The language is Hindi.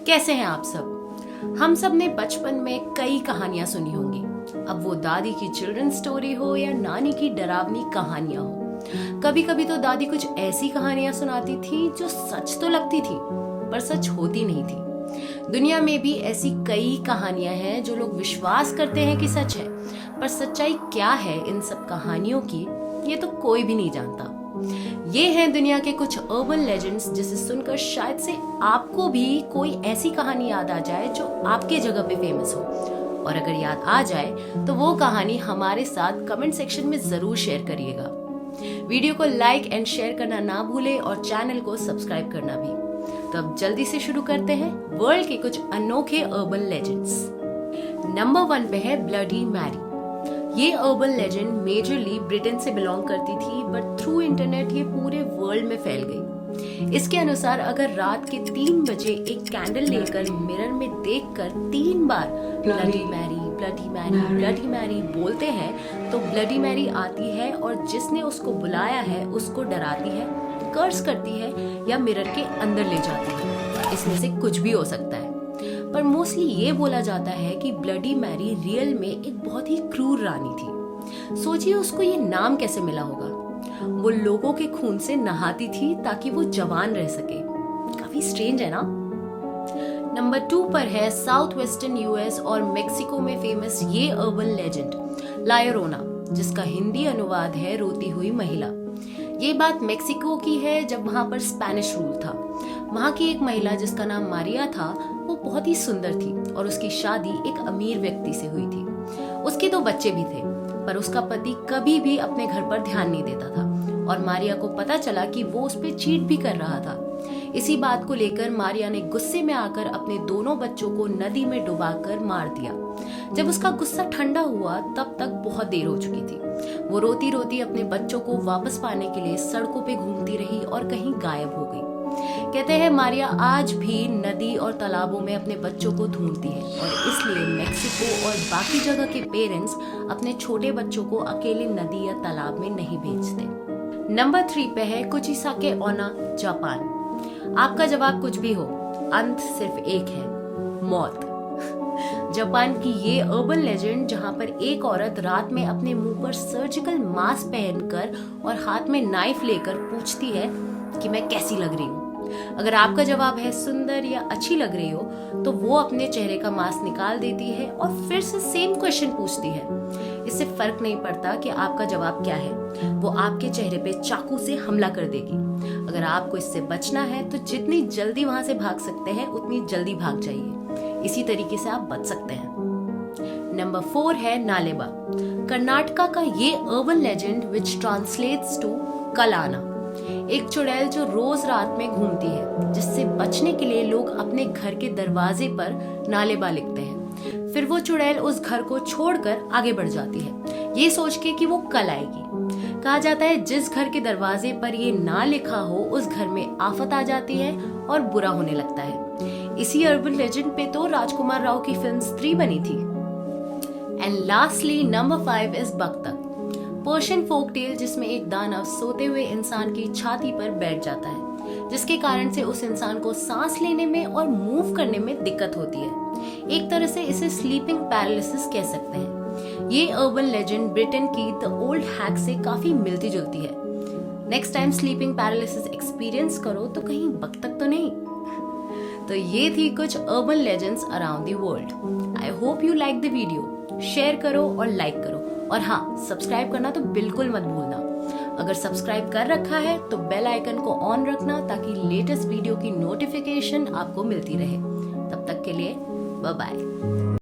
कैसे हैं आप सब? हम सब ने बचपन में कई कहानियां सुनी होंगी। अब वो दादी की चिल्ड्रन स्टोरी हो या नानी की डरावनी कहानियां हो। कभी कभी तो दादी कुछ ऐसी कहानियां सुनाती थी जो सच तो लगती थी पर सच होती नहीं थी। दुनिया में भी ऐसी कई कहानियां हैं जो लोग विश्वास करते हैं कि सच है, पर सच्चाई क्या है इन सब कहानियों की ये तो कोई भी नहीं जानता। ये हैं दुनिया के कुछ अर्बन लेजेंड्स जिसे सुनकर शायद से आपको भी कोई ऐसी कहानी याद आ जाए जो आपके जगह पे फेमस हो। और अगर याद आ जाए तो वो कहानी हमारे साथ कमेंट सेक्शन में जरूर शेयर करिएगा। वीडियो को लाइक एंड शेयर करना ना भूलें और चैनल को सब्सक्राइब करना भी। तो अब जल्दी से शुरू करते हैं वर्ल्ड के कुछ अनोखे अर्बन लेजेंड्स। नंबर 1 पे है ब्लडी मैरी। ये अर्बन लेजेंड मेजरली ब्रिटेन से बिलोंग करती थी, बट थ्रू इंटरनेट ये पूरे वर्ल्ड में फैल गई। इसके अनुसार अगर रात के 3 बजे एक कैंडल लेकर मिरर में देखकर 3 बार bloody Mary bloody Mary bloody Mary बोलते हैं तो ब्लडी मैरी आती है और जिसने उसको बुलाया है उसको डराती है, कर्स करती है या मिरर के अंदर ले जाती है। इसमें से कुछ भी हो सकता है, पर मोस्टली ये बोला जाता है कि ब्लडी मैरी रियल में एक बहुत ही क्रूर रानी थी। सोचिए उसको ये नाम कैसे मिला होगा। वो लोगों के खून से नहाती थी ताकि वो जवान रह सके। काफी स्ट्रेंज है ना। नंबर 2 पर है साउथ वेस्टर्न यूएस और मेक्सिको में फेमस ये अर्बन लेजेंड ला llorona, जिसका हिंदी अनुवाद है रोती हुई महिला। ये बात मेक्सिको की है जब वहां पर स्पेनिश रूल था। वहां की एक महिला जिसका नाम मारिया था वो बहुत ही सुंदर थी और उसकी शादी एक अमीर व्यक्ति से हुई थी। उसके 2 बच्चे भी थे, पर उसका पति कभी भी अपने घर पर ध्यान नहीं देता था और मारिया को पता चला कि वो उस पर चीट भी कर रहा था। इसी बात को लेकर मारिया ने गुस्से में आकर अपने दोनों बच्चों को नदी में डुबाकर मार दिया। जब उसका गुस्सा ठंडा हुआ तब तक बहुत देर हो चुकी थी। वो रोती रोती अपने बच्चों को वापस पाने के लिए सड़कों पे घूमती रही और कहीं गायब हो गई। कहते हैं मारिया आज भी नदी और तालाबों में अपने बच्चों को ढूंढती है और इसलिए मेक्सिको और बाकी जगह के पेरेंट्स अपने छोटे बच्चों को अकेले नदी या तालाब में नहीं भेजते। नंबर 3 पे है कुचिसाके ओना, जापान। आपका जवाब कुछ भी हो, अंत सिर्फ एक है, मौत। जापान की ये अर्बन लेजेंड जहां पर एक औरत रात में अपने मुंह पर सर्जिकल मास्क पहनकर और हाथ में नाइफ लेकर पूछती है कि मैं कैसी लग रही हूँ। अगर आपका जवाब है सुंदर या अच्छी लग रही हो तो वो अपने चेहरे का मास्क निकाल देती है और फिर से सेम क्वेश्चन पूछती है। इससे फर्क नहीं पड़ता कि आपका जवाब क्या है, वो आपके चेहरे पे चाकू से हमला कर देगी। अगर आपको इससे बचना है तो जितनी जल्दी वहां से भाग सकते हैं उतनी जल्दी भाग जाइए। इसी तरीके से आप बच सकते हैं। नंबर 4 है नालेबा, कर्नाटका का ये urban legend which translates to कल आना। एक चुड़ैल जो रोज रात में घूमती है, जिससे बचने के लिए लोग अपने घर के दरवाजे पर नालेबा लिखते हैं। फिर वो चुड़ैल उस घर को छोड़कर आगे बढ़ जाती है, ये सोच के कि वो कल आएगी। कहा जाता है जिस घर के दरवाजे पर ये ना लिखा हो उस घर में आफत आ जाती है और बुरा होने लगता है। इसी अर्बन लेजेंड पे तो राजकुमार राव की फिल्म स्त्री बनी थी। And lastly number 5 is Bakhtak, Persian folk tale जिसमें एक दानव सोते हुए इंसान की छाती पर बैठ जाता है, जिसके कारण से उस इंसान को सांस लेने में और मूव करने में दिक्कत होती है। एक तरह से इसे स्लीपिंग पैरालिसिस कह सकते हैं। ये अर्बन लेजेंड ब्रिटेन की द ओल्ड हैक से काफी मिलती जुलती है। Next time sleeping paralysis experience करो तो कहीं बकतक तो नहीं। तो ये थी कुछ urban legends around the world. I hope you like the video. Share करो और लाइक करो और हाँ, सब्सक्राइब करना तो बिल्कुल मत भूलना। अगर सब्सक्राइब कर रखा है तो बेल आइकन को ऑन रखना ताकि लेटेस्ट वीडियो की नोटिफिकेशन आपको मिलती रहे। तब तक के लिए बाय बाय।